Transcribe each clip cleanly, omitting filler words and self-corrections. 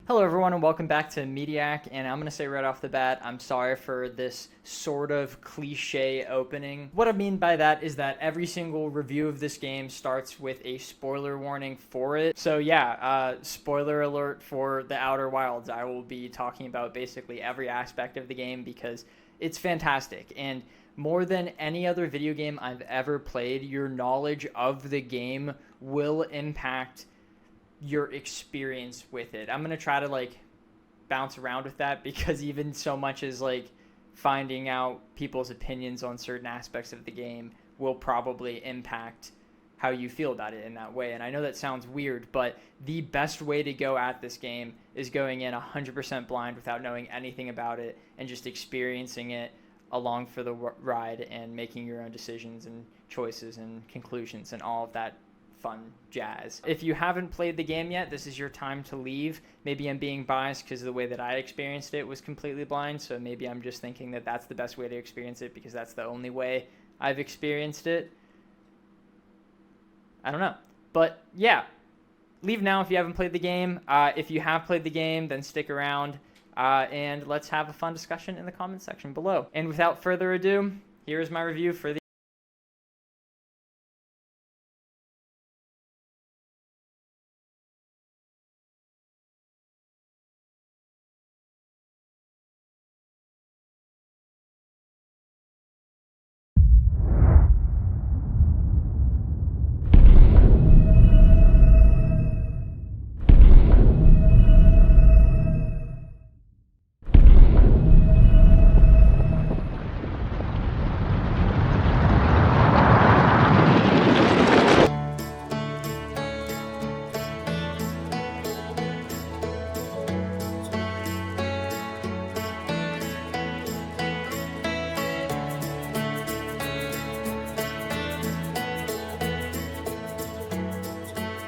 Hello everyone and welcome back to Mediak, and I'm going to say right off the bat, I'm sorry for this sort of cliche opening. What I mean by that is that every single review of this game starts with a spoiler warning for it. So yeah, spoiler alert for The Outer Wilds. I will be talking about basically every aspect of the game because it's fantastic, and more than any other video game I've ever played, your knowledge of the game will impact your experience with it. I'm going to try to bounce around with that because even so much as finding out people's opinions on certain aspects of the game will probably impact how you feel about it in that way. And I know that sounds weird, but the best way to go at this game is going in 100% blind without knowing anything about it and just experiencing it along for the ride and making your own decisions and choices and conclusions and all of that fun jazz. If you haven't played the game yet, this is your time to leave. Maybe I'm being biased because the way that I experienced it was completely blind, so maybe I'm just thinking that that's the best way to experience it because that's the only way I've experienced it. I don't know. But yeah, leave now if you haven't played the game. If you have played the game, then stick around and let's have a fun discussion in the comment section below. And without further ado, here is my review for the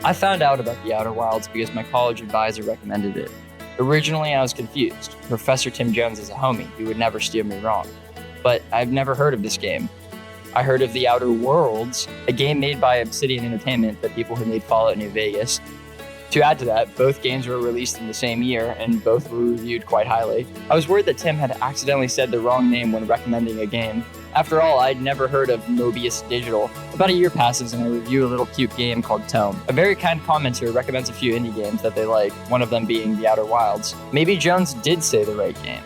I found out about The Outer Wilds because my college advisor recommended it. Originally, I was confused. Professor Tim Jones is a homie. He would never steer me wrong. But I've never heard of this game. I heard of The Outer Worlds, a game made by Obsidian Entertainment, the people who made Fallout New Vegas. To add to that, both games were released in the same year, and both were reviewed quite highly. I was worried that Tim had accidentally said the wrong name when recommending a game. After all, I'd never heard of Mobius Digital. About a year passes and I review a little cute game called Tome. A very kind commenter recommends a few indie games that they like, one of them being The Outer Wilds. Maybe Jones did say the right game.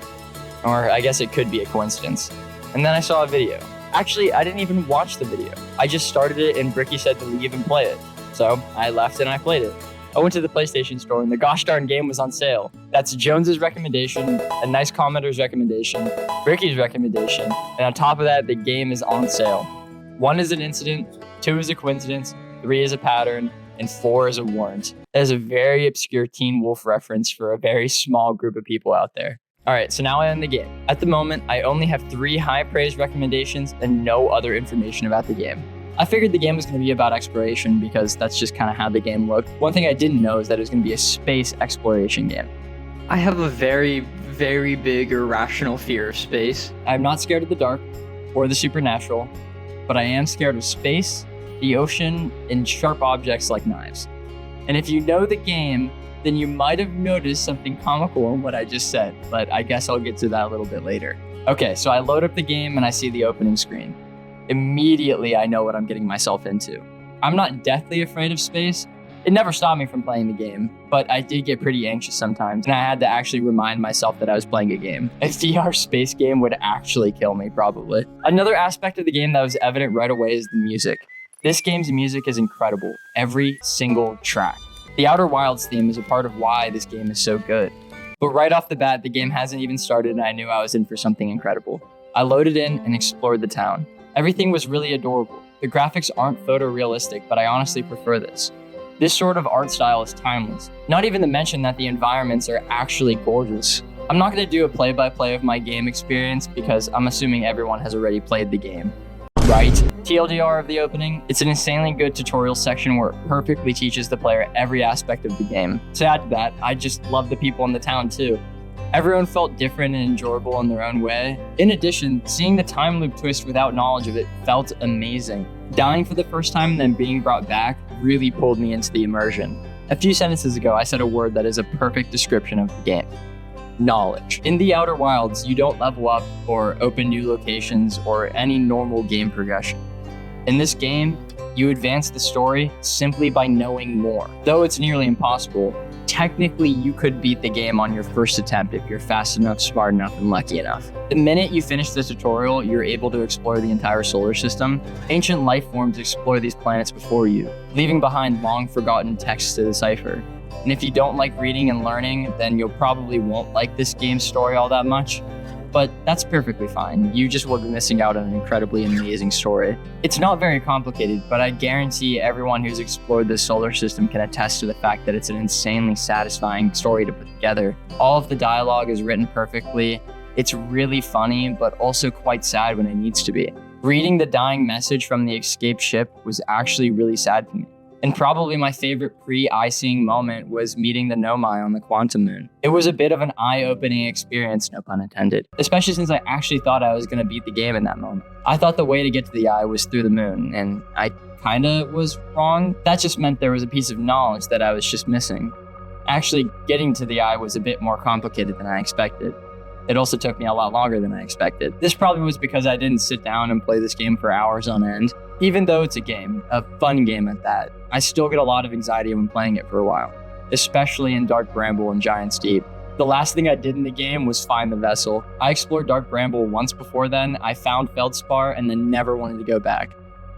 Or I guess it could be a coincidence. And then I saw a video. Actually, I didn't even watch the video. I just started it and Bricky said to leave and play it. So I left and I played it. I went to the PlayStation store and the gosh darn game was on sale. That's Jones's recommendation, a nice commenter's recommendation, Ricky's recommendation, and on top of that, the game is on sale. 1 is an incident, 2 is a coincidence, 3 is a pattern, and 4 is a warrant. That is a very obscure Teen Wolf reference for a very small group of people out there. Alright, so now I own the game. At the moment, I only have 3 high praise recommendations and no other information about the game. I figured the game was going to be about exploration because that's just kind of how the game looked. One thing I didn't know is that it was going to be a space exploration game. I have a very, very big irrational fear of space. I'm not scared of the dark or the supernatural, but I am scared of space, the ocean, and sharp objects like knives. And if you know the game, then you might have noticed something comical in what I just said, but I guess I'll get to that a little bit later. Okay, so I load up the game and I see the opening screen. Immediately, I know what I'm getting myself into. I'm not deathly afraid of space. It never stopped me from playing the game, but I did get pretty anxious sometimes, and I had to actually remind myself that I was playing a game. A VR space game would actually kill me, probably. Another aspect of the game that was evident right away is the music. This game's music is incredible, every single track. The Outer Wilds theme is a part of why this game is so good. But right off the bat, the game hasn't even started, and I knew I was in for something incredible. I loaded in and explored the town. Everything was really adorable. The graphics aren't photorealistic, but I honestly prefer this. This sort of art style is timeless. Not even to mention that the environments are actually gorgeous. I'm not going to do a play-by-play of my game experience because I'm assuming everyone has already played the game. Right? TLDR of the opening, it's an insanely good tutorial section where it perfectly teaches the player every aspect of the game. To add to that, I just love the people in the town too. Everyone felt different and enjoyable in their own way. In addition, seeing the time loop twist without knowledge of it felt amazing. Dying for the first time and then being brought back really pulled me into the immersion. A few sentences ago, I said a word that is a perfect description of the game. Knowledge. In the Outer Wilds, you don't level up or open new locations or any normal game progression. In this game, you advance the story simply by knowing more. Though it's nearly impossible, technically you could beat the game on your first attempt if you're fast enough, smart enough, and lucky enough. The minute you finish the tutorial, you're able to explore the entire solar system. Ancient life forms explore these planets before you, leaving behind long-forgotten texts to decipher. And if you don't like reading and learning, then you'll probably won't like this game's story all that much. But that's perfectly fine. You just will be missing out on an incredibly amazing story. It's not very complicated, but I guarantee everyone who's explored the solar system can attest to the fact that it's an insanely satisfying story to put together. All of the dialogue is written perfectly. It's really funny, but also quite sad when it needs to be. Reading the dying message from the escaped ship was actually really sad for me. And probably my favorite pre-eye-seeing moment was meeting the Nomai on the Quantum Moon. It was a bit of an eye-opening experience, no pun intended, especially since I actually thought I was going to beat the game in that moment. I thought the way to get to the eye was through the moon, and I kinda was wrong. That just meant there was a piece of knowledge that I was just missing. Actually, getting to the eye was a bit more complicated than I expected. It also took me a lot longer than I expected. This probably was because I didn't sit down and play this game for hours on end. Even though it's a game, a fun game at that, I still get a lot of anxiety when playing it for a while, especially in Dark Bramble and Giant's Deep. The last thing I did in the game was find the vessel. I explored Dark Bramble once before then, I found Feldspar, and then never wanted to go back.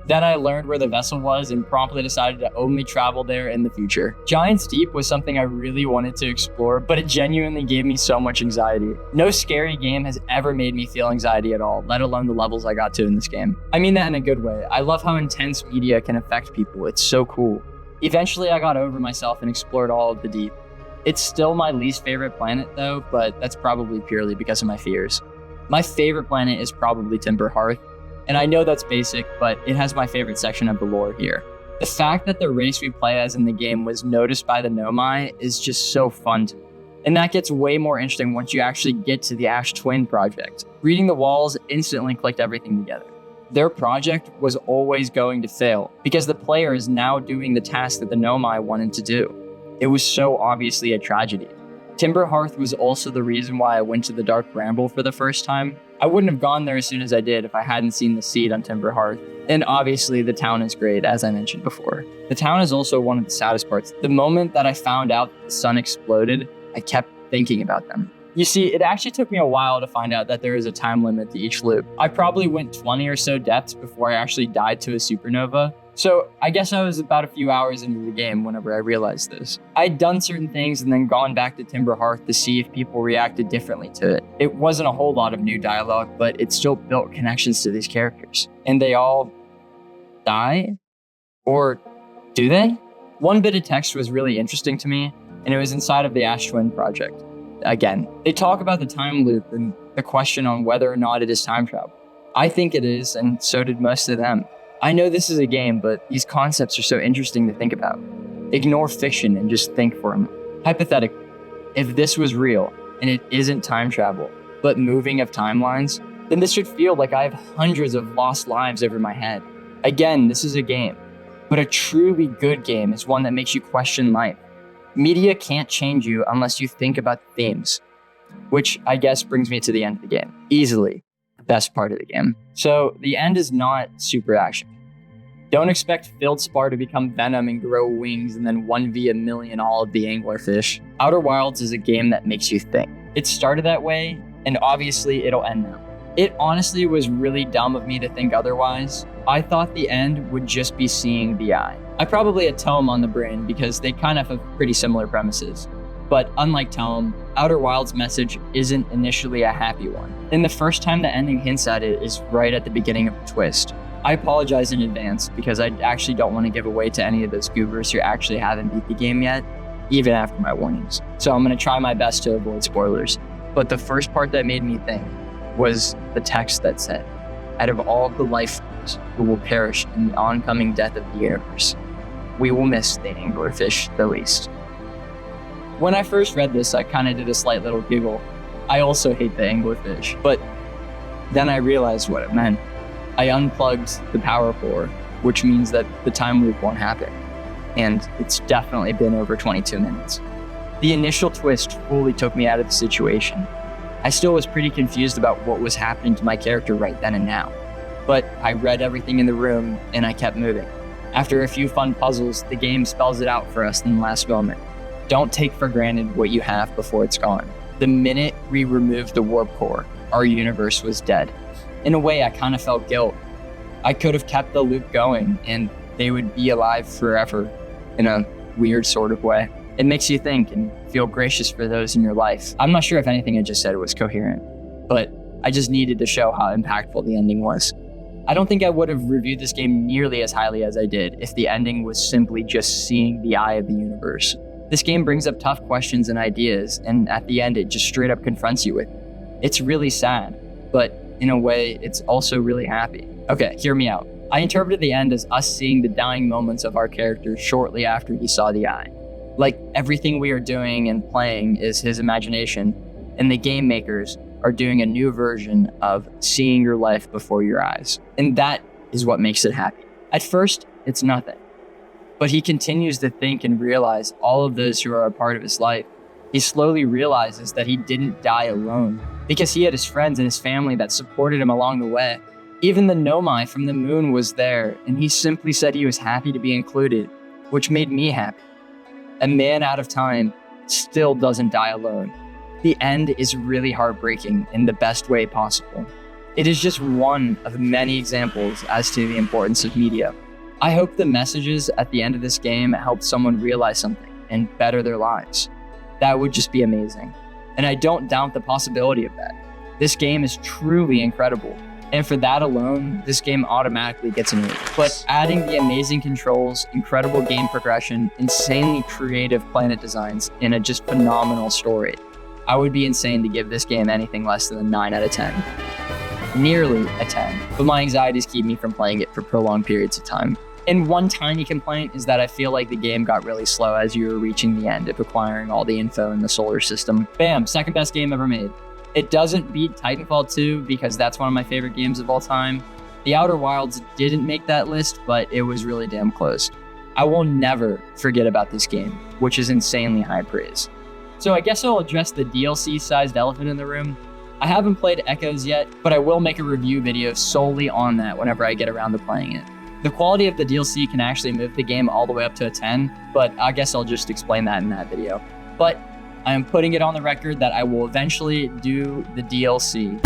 Then I learned where the vessel was and promptly decided to only travel there in the future. Giant's Deep was something I really wanted to explore, but it genuinely gave me so much anxiety. No scary game has ever made me feel anxiety at all, let alone the levels I got to in this game. I mean that in a good way. I love how intense media can affect people. It's so cool. Eventually, I got over myself and explored all of the deep. It's still my least favorite planet though, but that's probably purely because of my fears. My favorite planet is probably Timber Hearth. And I know that's basic, but it has my favorite section of the lore here. The fact that the race we play as in the game was noticed by the Nomai is just so fun to me. And that gets way more interesting once you actually get to the Ash Twin project. Reading the walls instantly clicked everything together. Their project was always going to fail because the player is now doing the task that the Nomai wanted to do. It was so obviously a tragedy. Timber Hearth was also the reason why I went to the Dark Bramble for the first time. I wouldn't have gone there as soon as I did if I hadn't seen the seed on Timber Hearth. And obviously the town is great, as I mentioned before. The town is also one of the saddest parts. The moment that I found out the sun exploded, I kept thinking about them. You see, it actually took me a while to find out that there is a time limit to each loop. I probably went 20 or so deaths before I actually died to a supernova. So I guess I was about a few hours into the game whenever I realized this. I'd done certain things and then gone back to Timber Hearth to see if people reacted differently to it. It wasn't a whole lot of new dialogue, but it still built connections to these characters. And they all die? Or do they? One bit of text was really interesting to me, and it was inside of the Ash Twin project. Again, they talk about the time loop and the question on whether or not it is time travel. I think it is, and so did most of them. I know this is a game, but these concepts are so interesting to think about. Ignore fiction and just think for a moment. Hypothetically, if this was real, and it isn't time travel, but moving of timelines, then this should feel like I have hundreds of lost lives over my head. Again, this is a game, but a truly good game is one that makes you question life. Media can't change you unless you think about the themes, which I guess brings me to the end of the game. Easily the best part of the game. So the end is not super action. Don't expect Feldspar to become Venom and grow wings and then 1v1,000,000 all of the anglerfish. Outer Wilds is a game that makes you think. It started that way, and obviously it'll end now. It honestly was really dumb of me to think otherwise. I thought the end would just be seeing the eye. I probably had Tome on the brain because they kind of have pretty similar premises. But unlike Tome, Outer Wilds' message isn't initially a happy one. And the first time the ending hints at it is right at the beginning of the twist. I apologize in advance because I actually don't want to give away to any of those goobers who actually haven't beat the game yet, even after my warnings. So I'm going to try my best to avoid spoilers. But the first part that made me think was the text that said, "Out of all the life forms who will perish in the oncoming death of the universe, we will miss the anglerfish the least." When I first read this, I kind of did a slight little giggle. I also hate the anglerfish, but then I realized what it meant. I unplugged the power core, which means that the time loop won't happen. and it's definitely been over 22 minutes. The initial twist fully took me out of the situation. I still was pretty confused about what was happening to my character right then and now, but I read everything in the room and I kept moving. After a few fun puzzles, the game spells it out for us in the last moment. Don't take for granted what you have before it's gone. The minute we removed the warp core, our universe was dead. In a way, I kind of felt guilt. I could have kept the loop going and they would be alive forever in a weird sort of way. It makes you think and feel gracious for those in your life. I'm not sure if anything I just said was coherent, but I just needed to show how impactful the ending was. I don't think I would have reviewed this game nearly as highly as I did if the ending was simply just seeing the eye of the universe. This game brings up tough questions and ideas, and at the end it just straight up confronts you with it. It's really sad, but in a way, it's also really happy. Okay, hear me out. I interpreted the end as us seeing the dying moments of our character shortly after he saw the eye. Like everything we are doing and playing is his imagination, and the game makers are doing a new version of seeing your life before your eyes. And that is what makes it happy. At first, it's nothing. But he continues to think and realize all of those who are a part of his life. He slowly realizes that he didn't die alone because he had his friends and his family that supported him along the way. Even the Nomai from the moon was there, and he simply said he was happy to be included, which made me happy. A man out of time still doesn't die alone. The end is really heartbreaking in the best way possible. It is just one of many examples as to the importance of media. I hope the messages at the end of this game help someone realize something and better their lives. That would just be amazing. And I don't doubt the possibility of that. This game is truly incredible. And for that alone, this game automatically gets an 8. But adding the amazing controls, incredible game progression, insanely creative planet designs, and a just phenomenal story, I would be insane to give this game anything less than a 9 out of 10. Nearly a 10, but my anxieties keep me from playing it for prolonged periods of time. And one tiny complaint is that I feel like the game got really slow as you were reaching the end of acquiring all the info in the solar system. Bam, second best game ever made. It doesn't beat Titanfall 2 because that's one of my favorite games of all time. The Outer Wilds didn't make that list, but it was really damn close. I will never forget about this game, which is insanely high praise. So I guess I'll address the DLC-sized elephant in the room. I haven't played Echoes yet, but I will make a review video solely on that whenever I get around to playing it. The quality of the DLC can actually move the game all the way up to a 10, but I guess I'll just explain that in that video. But I am putting it on the record that I will eventually do the DLC.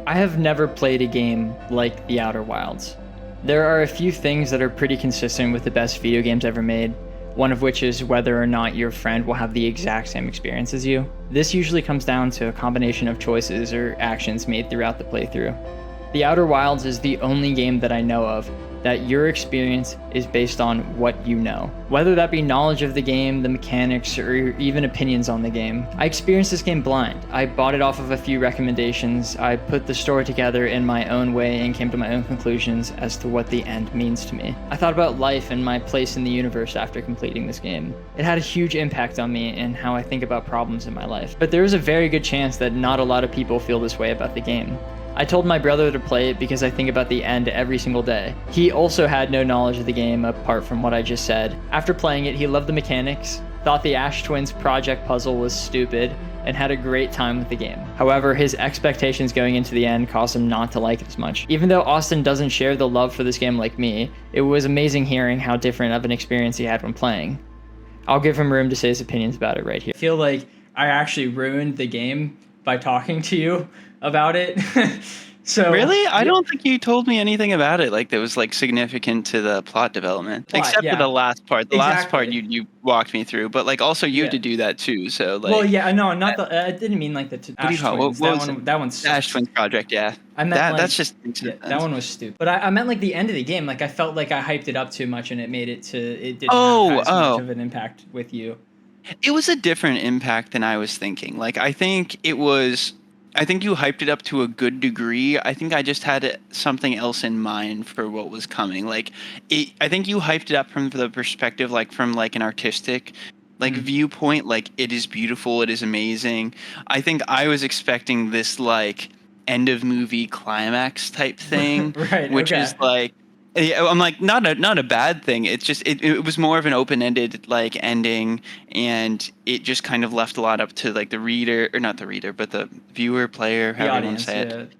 I have never played a game like The Outer Wilds. There are a few things that are pretty consistent with the best video games ever made, one of which is whether or not your friend will have the exact same experience as you. This usually comes down to a combination of choices or actions made throughout the playthrough. The Outer Wilds is the only game that I know of that your experience is based on what you know, whether that be knowledge of the game, the mechanics, or even opinions on the game. I experienced this game blind. I bought it off of a few recommendations. I put the story together in my own way and came to my own conclusions as to what the end means to me. I thought about life and my place in the universe after completing this game. It had a huge impact on me and how I think about problems in my life. But there is a very good chance that not a lot of people feel this way about the game. I told my brother to play it because I think about the end every single day. He also had no knowledge of the game apart from what I just said. After playing it, he loved the mechanics, thought the Ash Twins project puzzle was stupid, and had a great time with the game. However, his expectations going into the end caused him not to like it as much. Even though Austin doesn't share the love for this game like me, it was amazing hearing how different of an experience he had when playing. I'll give him room to say his opinions about it right here. I feel like I actually ruined the game by talking to you about it. So really, I don't think you told me anything about it like that was like significant to the plot development, except for the last part. The last part you walked me through, but like also you had to do that too. So like, well, yeah, no, not the. I didn't mean like the Ash Twins. That one's Ash Twins project. Yeah, I meant that, that's just that one was stupid. But I meant like the end of the game. Like I felt like I hyped it up too much, and it made it to it didn't have as much of an impact with you. It was a different impact than I was thinking. Like I think it was I think you hyped it up to a good degree. I think I just had something else in mind for what was coming. Like, I think you hyped it up from the perspective, like from like an artistic, like viewpoint. Like, it is beautiful, it is amazing. I think I was expecting this like end of movie climax type thing, right? Which is like. I'm like, not a bad thing. It's just it was more of an open-ended like ending, and it just kind of left a lot up to like the reader, or not the reader, but the viewer, player, however you want to say it.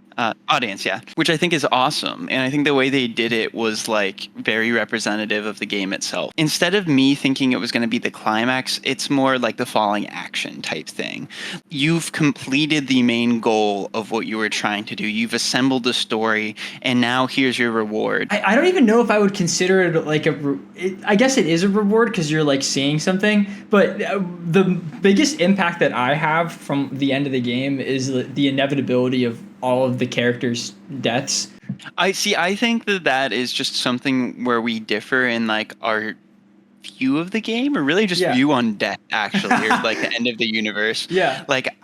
Audience, yeah, which I think is awesome. And I think the way they did it was like very representative of the game itself. Instead of me thinking it was going to be the climax, it's more like the falling action type thing. You've completed the main goal of what you were trying to do. You've assembled the story, and now here's your reward. I don't even know if I would consider it like I guess it is a reward because you're like seeing something, but the biggest impact that I have from the end of the game is the inevitability of all of the characters' deaths. I think that is just something where we differ in like our view of the game, or really just view on death, actually, or like the end of the universe. Yeah. Like,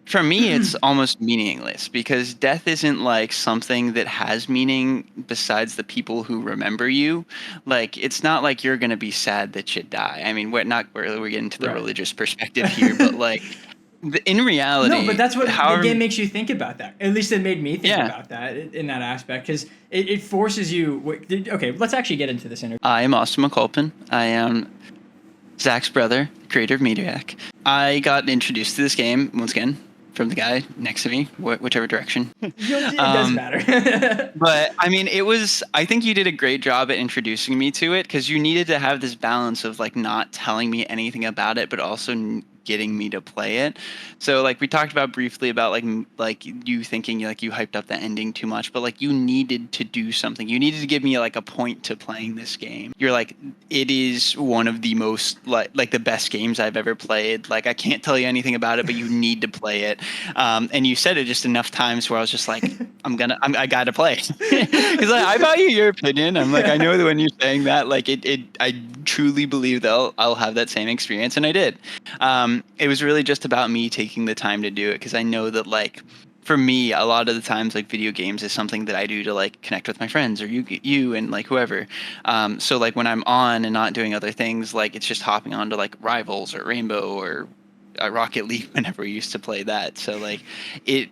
for me, it's almost meaningless, because death isn't like something that has meaning besides the people who remember you. Like, it's not like you're going to be sad that you die. I mean, we're getting to the religious perspective here, but like, in reality, no, but that's what the game makes you think about. That, at least it made me think about that in that aspect, because it forces you. Okay, let's actually get into this interview. I am Austin McAlpin. I am Zach's brother, creator of Mediak. I got introduced to this game once again from the guy next to me, whichever direction. It doesn't matter. But I mean, I think you did a great job at introducing me to it, because you needed to have this balance of like not telling me anything about it, but also getting me to play it. So like we talked about briefly about like you thinking like you hyped up the ending too much, but like you needed to do something. You needed to give me like a point to playing this game. You're like, it is one of the most like the best games I've ever played. Like, I can't tell you anything about it, but you need to play it. And you said it just enough times where I was just like, I gotta play, because I value your opinion. I'm like, I know that when you're saying that, like I truly believe that I'll have that same experience, and I did. It was really just about me taking the time to do it, because I know that like for me, a lot of the times like video games is something that I do to like connect with my friends, or you and like whoever. So like when I'm on and not doing other things, like it's just hopping on to like Rivals or Rainbow or Rocket League whenever we used to play that. So like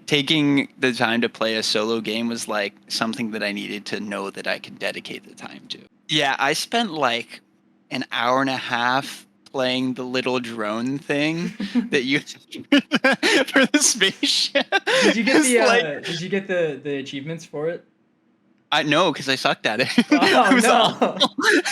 taking the time to play a solo game was like something that I needed to know that I could dedicate the time to. Yeah, I spent like an hour and a half playing the little drone thing that you for the spaceship. Did you get the achievements for it? I know, because I sucked at it. Oh, no.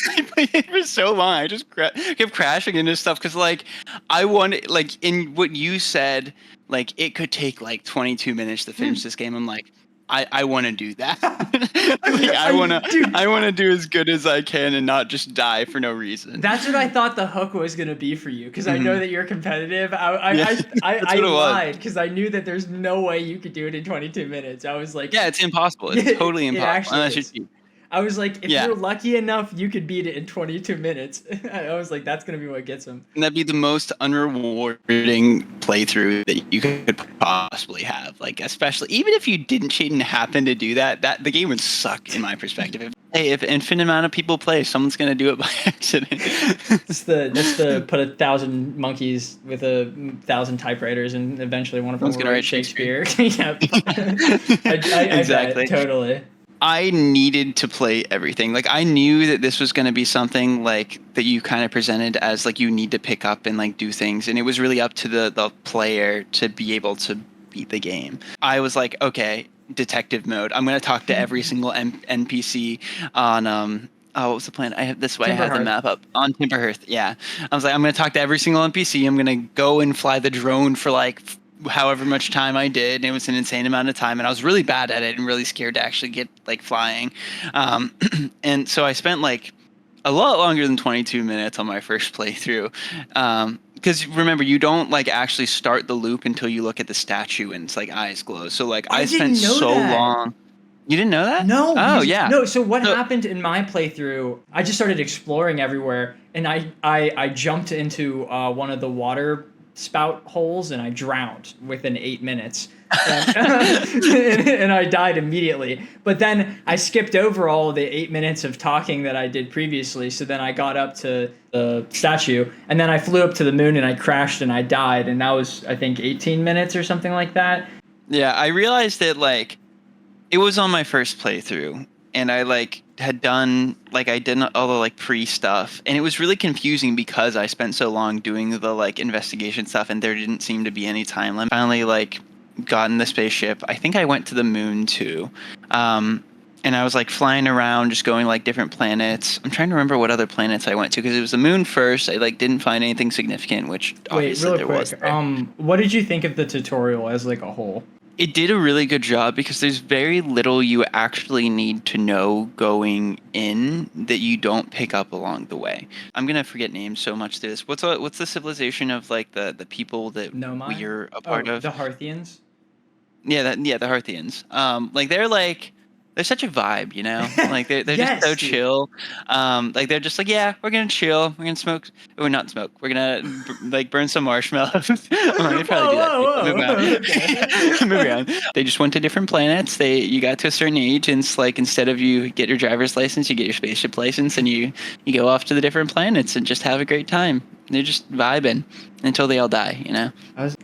I played it for so long. I just kept crashing into stuff, because like I wanted, like in what you said, like it could take like 22 minutes to finish this game. I'm like, I want to do that. Like, I want to do as good as I can and not just die for no reason. That's what I thought the hook was going to be for you, because I know that you're competitive. I lied, because I knew that there's no way you could do it in 22 minutes. I was like, yeah, it's impossible. It's totally impossible. Unless you're cheap. I was like, if you're lucky enough, you could beat it in 22 minutes. I was like, that's going to be what gets him. And that'd be the most unrewarding playthrough that you could possibly have. Like, especially, even if you didn't cheat and happen to do that the game would suck in my perspective. If an infinite amount of people play, someone's going to do it by accident. That's the put 1,000 monkeys with 1,000 typewriters, and eventually one of them will write Shakespeare. Yeah. Exactly. I bet, totally. I needed to play everything. Like, I knew that this was going to be something like that you kind of presented as like you need to pick up and like do things, and it was really up to the player to be able to beat the game. I was like, okay, detective mode. I'm going to talk to every single NPC on what was the plan? I had the map up on Timberhearth. Yeah, I was like, I'm going to talk to every single NPC. I'm going to go and fly the drone for like however much time I did, and it was an insane amount of time, and I was really bad at it and really scared to actually get like flying. And so I spent like a lot longer than 22 minutes on my first playthrough. Because remember, you don't like actually start the loop until you look at the statue and it's like eyes glow. So like I spent so long. You didn't know that? No. Oh yeah. No. So what happened in my playthrough? I just started exploring everywhere, and I jumped into one of the water spout holes, and I drowned within 8 minutes. And I died immediately. But then I skipped over all the 8 minutes of talking that I did previously. So then I got up to the statue, and then I flew up to the moon, and I crashed, and I died. And that was, I think, 18 minutes or something like that. Yeah, I realized that like it was on my first playthrough, and I like had done like I did all the like pre stuff, and it was really confusing because I spent so long doing the like investigation stuff, and there didn't seem to be any time limit. Finally, like got in the spaceship. I think I went to the moon too. And I was like flying around, just going like different planets. I'm trying to remember what other planets I went to because it was the moon first. I like didn't find anything significant, which obviously there was. What did you think of the tutorial as like a whole? It did a really good job because there's very little you actually need to know going in that you don't pick up along the way. I'm gonna forget names so much through this. What's the civilization of like the people that Nomai? we're a part of? The Harthians? Yeah, the Harthians. Like they're such a vibe, you know? Like they're Yes, just so dude. chill. Like they're just like, yeah, we're gonna chill. We're gonna smoke. Or not smoke. We're gonna like burn some marshmallows. They probably do that. Move Okay. on. Move on. They just went to different planets. You got to a certain age, and it's like instead of you get your driver's license, you get your spaceship license, and you go off to the different planets and just have a great time. They're just vibing until they all die, you know?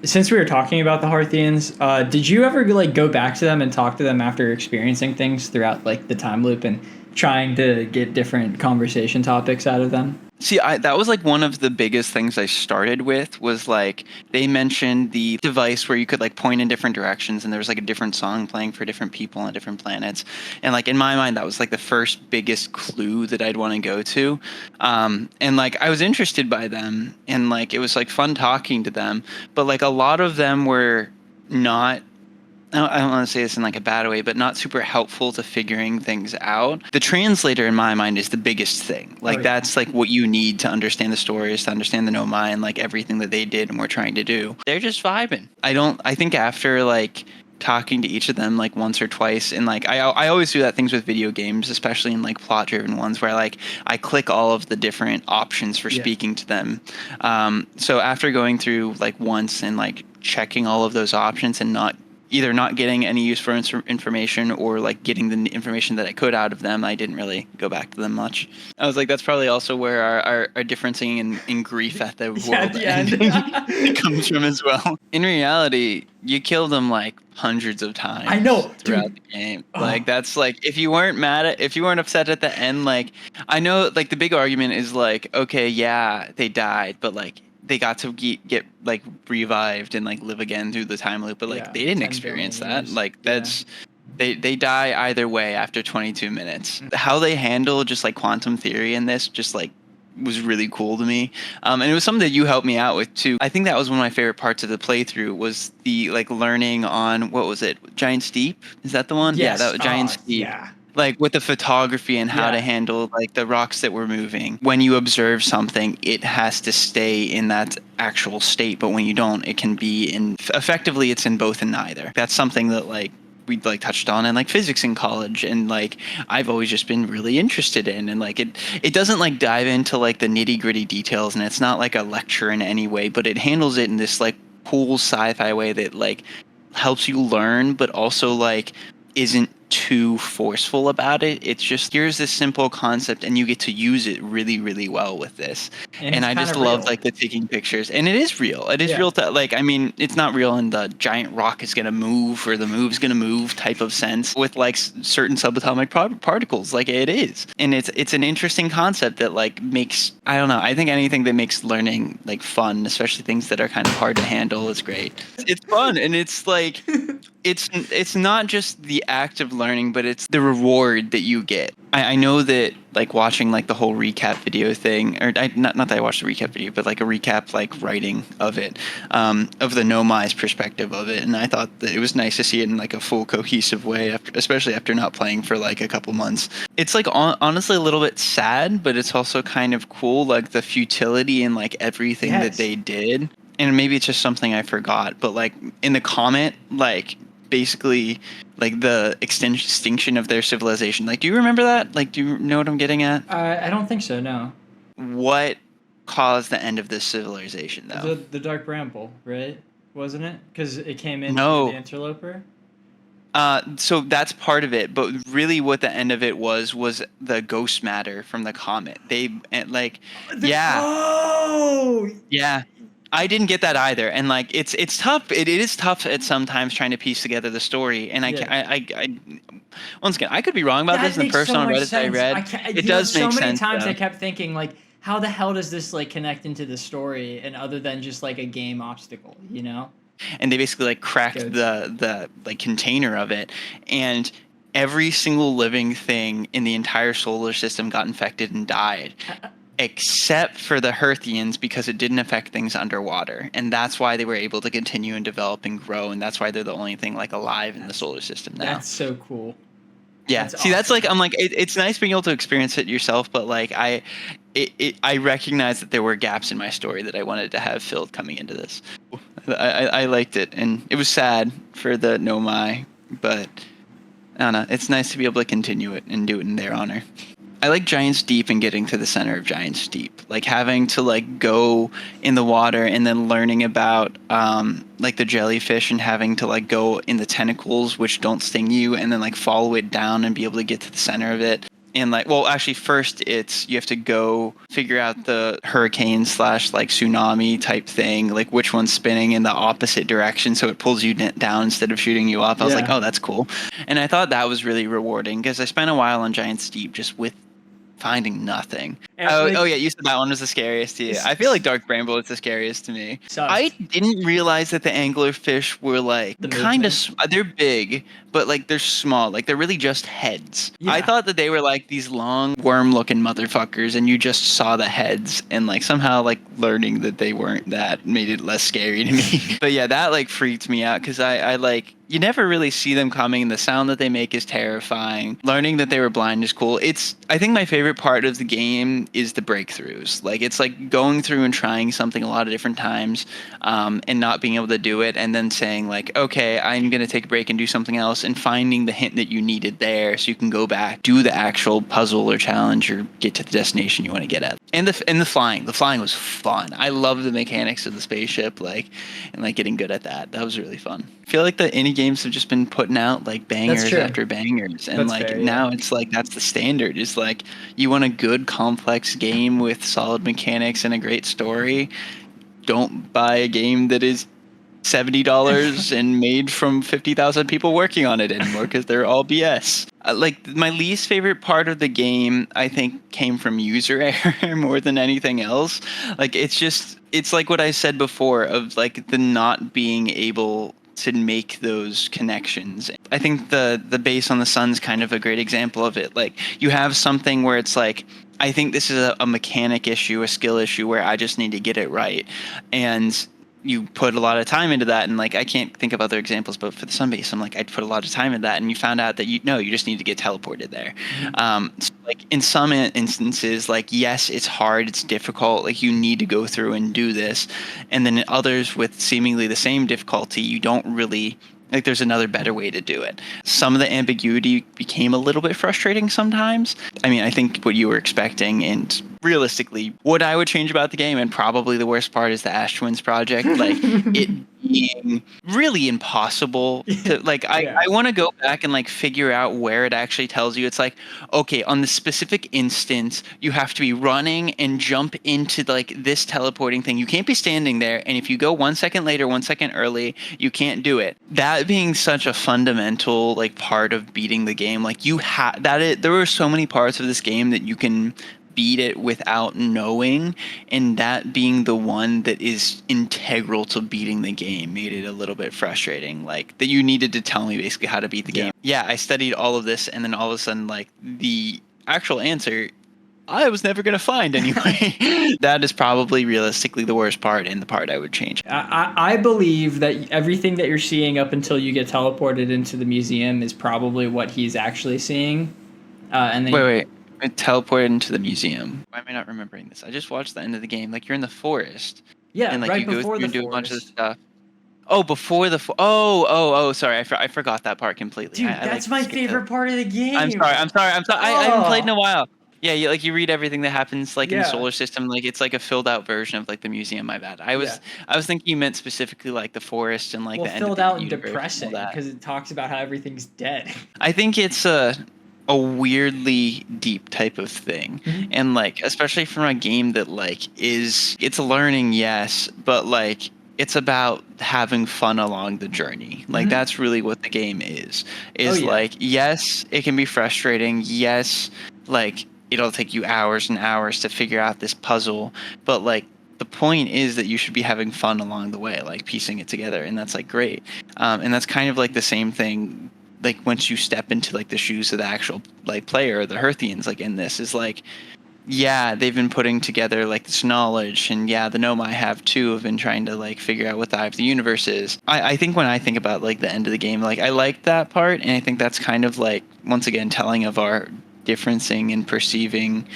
Since we were talking about the Harthians, did you ever like go back to them and talk to them after experiencing things throughout like the time loop and trying to get different conversation topics out of them? See, that was like one of the biggest things I started with was like they mentioned the device where you could like point in different directions and there was like a different song playing for different people on different planets. And like in my mind, that was like the first biggest clue that I'd want to go to. And like I was interested by them and like it was like fun talking to them. But like a lot of them were not, I don't want to say this in like a bad way, but not super helpful to figuring things out. The translator in my mind is the biggest thing. Like that's like what you need to understand the stories, to understand the Nomai and like everything that they did and were trying to do. They're just vibing. I think after like talking to each of them like once or twice and like I always do that things with video games, especially in like plot driven ones where like I click all of the different options for speaking to them. So after going through like once and like checking all of those options and either not getting any useful information or like getting the information that I could out of them, I didn't really go back to them much. I was like, that's probably also where our differencing in grief at the world ending comes from as well. In reality, you kill them like hundreds of times. I know, throughout the game. Like that's like if you weren't upset at the end, like I know like the big argument is like, okay, yeah, they died, but like they got to get like revived and like live again through the time loop, but like they didn't experience that. Like that's they die either way after 22 minutes. How they handle just like quantum theory in this just like was really cool to me. And it was something that you helped me out with too. I think that was one of my favorite parts of the playthrough was the like learning on what was it? Giant Steep? Is that the one? Yes. Yeah, that was Giant Steep. Yeah. Like with the photography and how to handle like the rocks that were moving. When you observe something, it has to stay in that actual state, but when you don't, it can be effectively it's in both and neither. That's something that like we like touched on in like physics in college and like I've always just been really interested in, and like it doesn't like dive into like the nitty-gritty details and it's not like a lecture in any way, but it handles it in this like cool sci-fi way that like helps you learn but also like isn't too forceful about it. It's just here's this simple concept and you get to use it really, really well with this. And I just love like the taking pictures, and it is real. It is real to like, I mean, it's not real in the giant rock is going to move or the move's going to move type of sense with like certain subatomic particles. Like it is. And it's an interesting concept that like makes, I don't know, I think anything that makes learning like fun, especially things that are kind of hard to handle, is great. It's fun. And it's like, it's not just the act of learning, but it's the reward that you get. I know that like watching like the whole recap video thing, or not that I watched the recap video, but like a recap like writing of it, of the Nomai's perspective of it, and I thought that it was nice to see it in like a full cohesive way, especially after not playing for like a couple months. It's like honestly a little bit sad, but it's also kind of cool, like the futility and like everything that they did. And maybe it's just something I forgot, but like in the comment, like basically like the extinction of their civilization. Like, do you remember that? Like, do you know what I'm getting at? I don't think so, no. What caused the end of this civilization, though. The Dark Bramble, right? Wasn't it? Because it came in through the No. interloper. So that's part of it, but really what the end of it was the ghost matter from the comet. Yeah, Oh, yeah. I didn't get that either, and like it's tough. It is tough at sometimes trying to piece together the story, and yeah. I once again I could be wrong about this. And the person on Reddit I read, it does make so many sense. times Though. I kept thinking like, how the hell does this like connect into the story, and other than just like a game obstacle, you know? And they basically like cracked the like container of it, and every single living thing in the entire solar system got infected and died, except for the Herthians, because it didn't affect things underwater, and that's why they were able to continue and develop and grow, and that's why they're the only thing like alive in the solar system now. That's so cool. Yeah, That's see, that's awesome. like I'm like it's nice being able to experience it yourself, but like I recognize that there were gaps in my story that I wanted to have filled coming into this. I liked it, and it was sad for the Nomai, but I don't know. It's nice to be able to continue it and do it in their honor. I like Giant's Deep and getting to the center of Giant's Deep, like having to like go in the water and then learning about like the jellyfish and having to like go in the tentacles which don't sting you and then like follow it down and be able to get to the center of it. And like, well, actually, first it's you have to go figure out the hurricane / like tsunami type thing, like which one's spinning in the opposite direction, so it pulls you down instead of shooting you up. I was like, oh, that's cool, and I thought that was really rewarding because I spent a while on Giant's Deep just with finding nothing. Oh yeah, you said that one was the scariest to you. I feel like Dark Bramble is the scariest to me. I didn't realize that the anglerfish were like kind of they're big, but like they're small. Like they're really just heads. Yeah. I thought that they were like these long worm-looking motherfuckers, and you just saw the heads, and like somehow like learning that they weren't that made it less scary to me. But yeah, that like freaked me out because I like. You never really see them coming. The sound that they make is terrifying. Learning that they were blind is cool. I think my favorite part of the game is the breakthroughs. Like it's like going through and trying something a lot of different times, and not being able to do it, and then saying like, okay, I'm gonna take a break and do something else, and finding the hint that you needed there, so you can go back, do the actual puzzle or challenge, or get to the destination you want to get at. And the flying. The flying was fun. I love the mechanics of the spaceship, like, and like getting good at that. That was really fun. I feel like the indie games have just been putting out like bangers after bangers, and now it's like that's the standard. It's like you want a good complex game with solid mechanics and a great story. Don't buy a game that is $70 and made from 50,000 people working on it anymore because they're all BS. Like my least favorite part of the game, I think, came from user error more than anything else. Like it's like what I said before of like the not being able to make those connections. I think the base on the sun's kind of a great example of it. Like you have something where it's like, I think this is a mechanic issue, a skill issue where I just need to get it right. And you put a lot of time into that, and like I can't think of other examples, but for the sun base, I'm like I'd put a lot of time into that, and you found out that you just need to get teleported there. So like in some instances, like yes, it's hard, it's difficult, like you need to go through and do this, and then in others with seemingly the same difficulty, you don't really. Like there's another better way to do it. Some of the ambiguity became a little bit frustrating sometimes. I mean, I think what you were expecting, and realistically, what I would change about the game, and probably the worst part is the Ash Twins project, like it being really impossible to like. I want to go back and like figure out where it actually tells you. It's like, okay, on the specific instance, you have to be running and jump into like this teleporting thing. You can't be standing there, and if you go 1 second later, 1 second early, you can't do it. That being such a fundamental like part of beating the game, like there were so many parts of this game that you can beat it without knowing, and that being the one that is integral to beating the game made it a little bit frustrating, like that you needed to tell me basically how to beat the game. Yeah, I studied all of this, and then all of a sudden like the actual answer I was never going to find anyway. That is probably realistically the worst part, and the part I would change. I believe that everything that you're seeing up until you get teleported into the museum is probably what he's actually seeing. And then wait. I teleported into the museum. Why am I not remembering this? I just watched the end of the game. Like you're in the forest. Yeah, and like right you go before through and do a bunch of forest. stuff. Oh, before the oh, sorry, I forgot that part completely. Dude, that's my favorite part of the game. I'm sorry. I haven't played in a while. Yeah, you read everything that happens like in the Yeah. solar system. Like it's like a filled out version of like the museum. My bad. Yeah. I was thinking you meant specifically like the forest and like Well, the end of filled the out and universe and all depressing that. because it talks about how everything's dead. I think it's a weirdly deep type of thing. Mhm. And like especially from a game that like it's learning, yes, but like it's about having fun along the journey. Like Mhm. that's really what the game is. Oh, Is yeah. like yes, it can be frustrating. Yes, like it'll take you hours and hours to figure out this puzzle, but like the point is that you should be having fun along the way, like piecing it together, and that's like great. And that's kind of like the same thing. Like once you step into like the shoes of the actual like player, the Hearthians, like in this is like, yeah, they've been putting together like this knowledge, and yeah, the gnome I have too have been trying to like figure out what the eye of the universe is. I think when I think about like the end of the game, like I like that part, and I think that's kind of like once again telling of our differencing and perceiving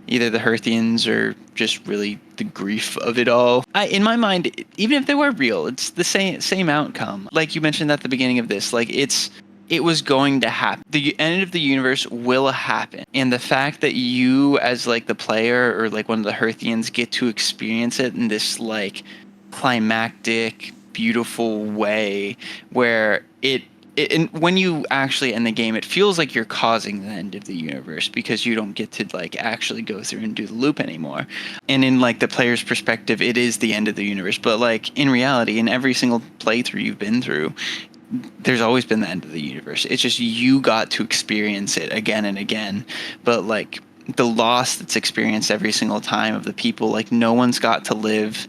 either the Hearthians or just really the grief of it all. In my mind, even if they were real, it's the same outcome. Like you mentioned at the beginning of this, like it was going to happen. The end of the universe will happen, and the fact that you, as like the player or like one of the Hearthians, get to experience it in this like climactic, beautiful way, where and when you actually end the game, it feels like you're causing the end of the universe because you don't get to like actually go through and do the loop anymore. And in like the player's perspective, it is the end of the universe. But like in reality, in every single playthrough you've been through, there's always been the end of the universe. It's just you got to experience it again and again. But like the loss that's experienced every single time of the people, like no one's got to live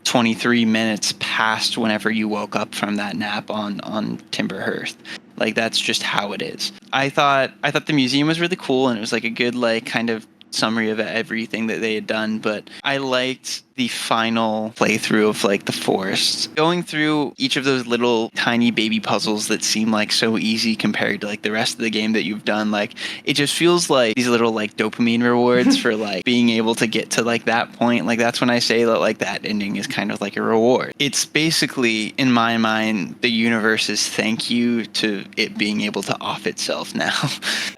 23 minutes past whenever you woke up from that nap on Timber Hearth. Like that's just how it is. I thought the museum was really cool, and it was like a good like kind of summary of everything that they had done, but I liked the final playthrough of like the forest, going through each of those little tiny baby puzzles that seem like so easy compared to like the rest of the game that you've done. Like it just feels like these little like dopamine rewards for like being able to get to like that point. Like that's when I say that like that ending is kind of like a reward. It's basically in my mind the universe's thank you to it being able to off itself now.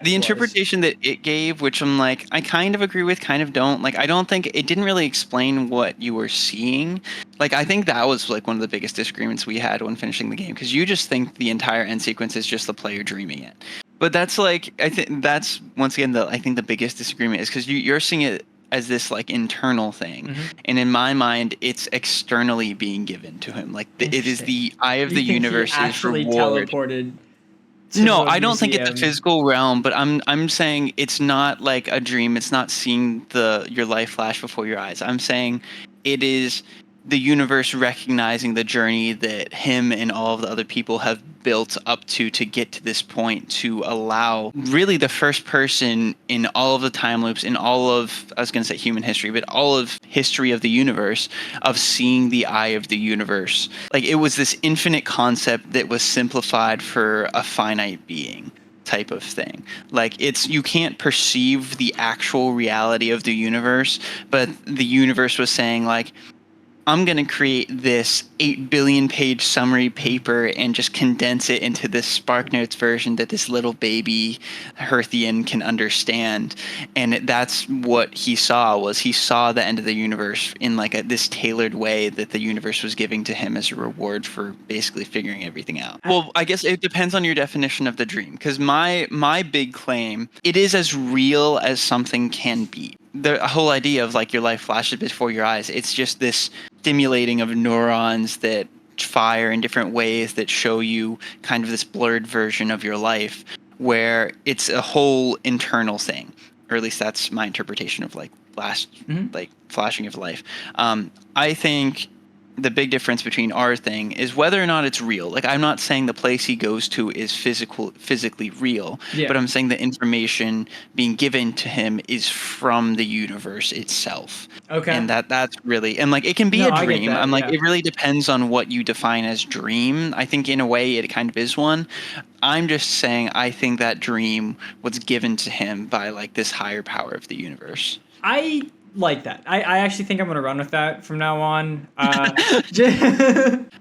The interpretation that it gave, which I'm like I kind of agree with, kind of don't. Like I don't think it didn't really explain what you were seeing. Like I think that was like one of the biggest disagreements we had when finishing the game, because you just think the entire end sequence is just the player dreaming it. But that's like I think that's once again I think the biggest disagreement is because you're seeing it as this like internal thing, and in my mind it's externally being given to him. Like it is the eye of the universe's actually reward. teleported No, I don't think it's a physical realm, but I'm saying it's not like a dream. It's not seeing your life flash before your eyes. I'm saying it is the universe recognizing the journey that him and all of the other people have built up to get to this point, to allow really the first person in all of the time loops, in all of, I was going to say human history, but all of history of the universe, of seeing the eye of the universe. Like it was this infinite concept that was simplified for a finite being type of thing. Like you can't perceive the actual reality of the universe, but the universe was saying like, I'm going to create this 8 billion page summary paper and just condense it into this SparkNotes version that this little baby Hearthian can understand. And that's what he saw the end of the universe in like this tailored way that the universe was giving to him as a reward for basically figuring everything out. Well, I guess it depends on your definition of the dream, because my big claim, it is as real as something can be. The whole idea of like your life flashes before your eyes, it's just this stimulating of neurons that fire in different ways that show you kind of this blurred version of your life, where it's a whole internal thing, or at least that's my interpretation of like like flashing of life. I think the big difference between our thing is whether or not it's real. Like I'm not saying the place he goes to is physically real, but I'm saying the information being given to him is from the universe itself. Okay. And that's really, and like it can be a dream. I'm like, it really depends on what you define as dream. I think in a way it kind of is one. I'm just saying I think that dream was given to him by like this higher power of the universe. I like that. I actually think I'm gonna run with that from now on.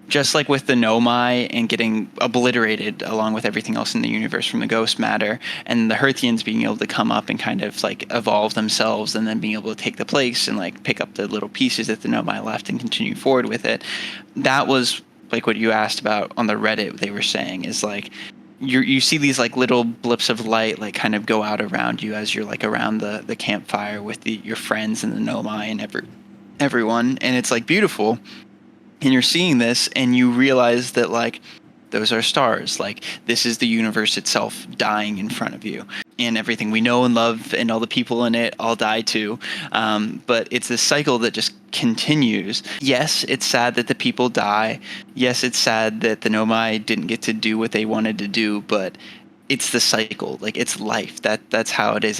Just like with the Nomai and getting obliterated along with everything else in the universe from the ghost matter, and the Herthians being able to come up and kind of like evolve themselves, and then being able to take the place and like pick up the little pieces that the Nomai left and continue forward with it. That was like what you asked about on the Reddit. They were saying is like you see these like little blips of light like kind of go out around you as you're like around the campfire with your friends and the Nomai and everyone, and it's like beautiful. And you're seeing this and you realize that like those are stars, like this is the universe itself dying in front of you, and everything we know and love and all the people in it all die too. But it's this cycle that just continues. Yes, it's sad that the people die. Yes, it's sad that the Nomai didn't get to do what they wanted to do, but it's the cycle. Like it's life. That's how it is.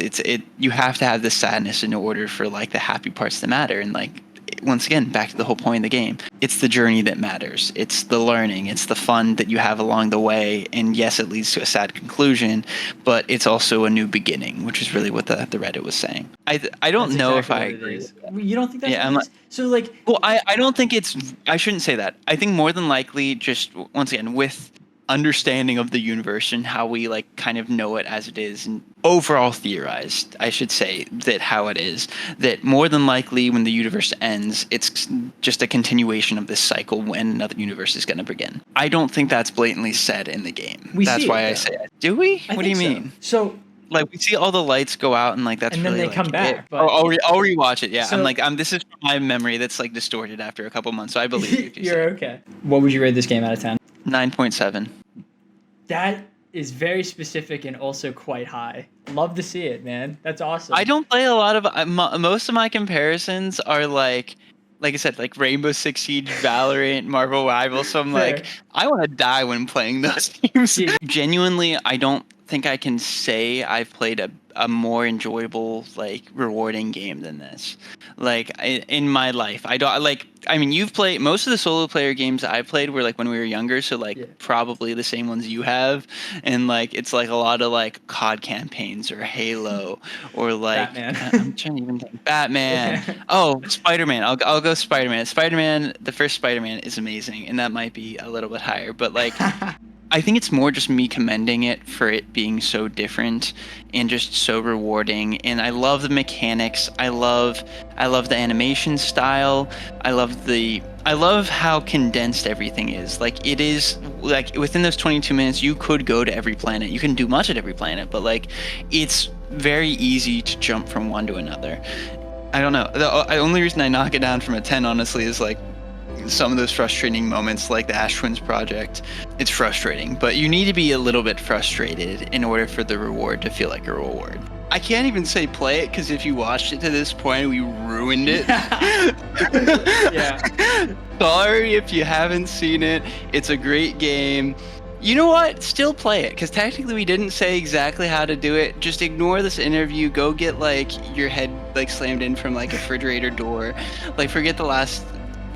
You have to have the sadness in order for like the happy parts to matter. And like once again, back to the whole point of the game. It's the journey that matters. It's the learning. It's the fun that you have along the way. And yes, it leads to a sad conclusion, but it's also a new beginning, which is really what the Reddit was saying. I don't That's know exactly if I what it agree. is. You don't think that's Yeah, what it is? So like, Well, I don't think I shouldn't say that. I think more than likely, just once again, with understanding of the universe and how we like kind of know it as it is and overall theorized, I should say, that how it is, that more than likely when the universe ends, it's just a continuation of this cycle when another universe is going to begin. I don't think that's blatantly said in the game. That's see why it, I though. say it. Do we? I What do you think mean? So Like we see all the lights go out and like that's And then really they come like, back, it. but- I'll rewatch it. Yeah, So- this is from my memory that's like distorted after a couple months, so I believe you if you you're okay. What would you rate this game out of 10? 9.7. That is very specific and also quite high. Love to see it, man. That's awesome. I don't play a lot of most of my comparisons are like I said, like Rainbow Six Siege, Valorant, Marvel Rivals. So I'm Fair. like, I want to die when playing those games. Yeah. Genuinely, I don't think I can say I've played a more enjoyable, like rewarding game than this. Like in my life, I don't like. I mean, you've played most of the solo player games I played were like when we were younger, so like Yeah. probably the same ones you have, and like it's like a lot of like COD campaigns or Halo or like Batman. I'm trying to even think Batman. Oh, Spider-Man. I'll go Spider-Man. Spider-Man. The first Spider-Man is amazing, and that might be a little bit higher, but like. I think it's more just me commending it for it being so different and just so rewarding. And I love the mechanics. I love the animation style. I love how condensed everything is. Like it is like within those 22 minutes, you could go to every planet. You can do much at every planet, but like it's very easy to jump from one to another. I don't know. The only reason I knock it down from a 10, honestly, is like some of those frustrating moments like the Ash Twins project. It's frustrating, but you need to be a little bit frustrated in order for the reward to feel like a reward. I can't even say play it because if you watched it to this point, we ruined it. Yeah. Sorry if you haven't seen it. It's a great game. You know what? Still play it because technically we didn't say exactly how to do it. Just ignore this interview. Go get like your head like slammed in from like a refrigerator door. Like forget the last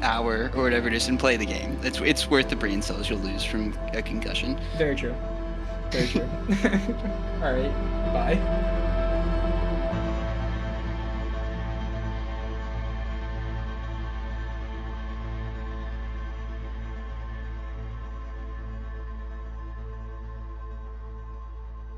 hour or whatever it is and play the game. It's worth the brain cells you'll lose from a concussion. Very true. Very true. All right. Bye.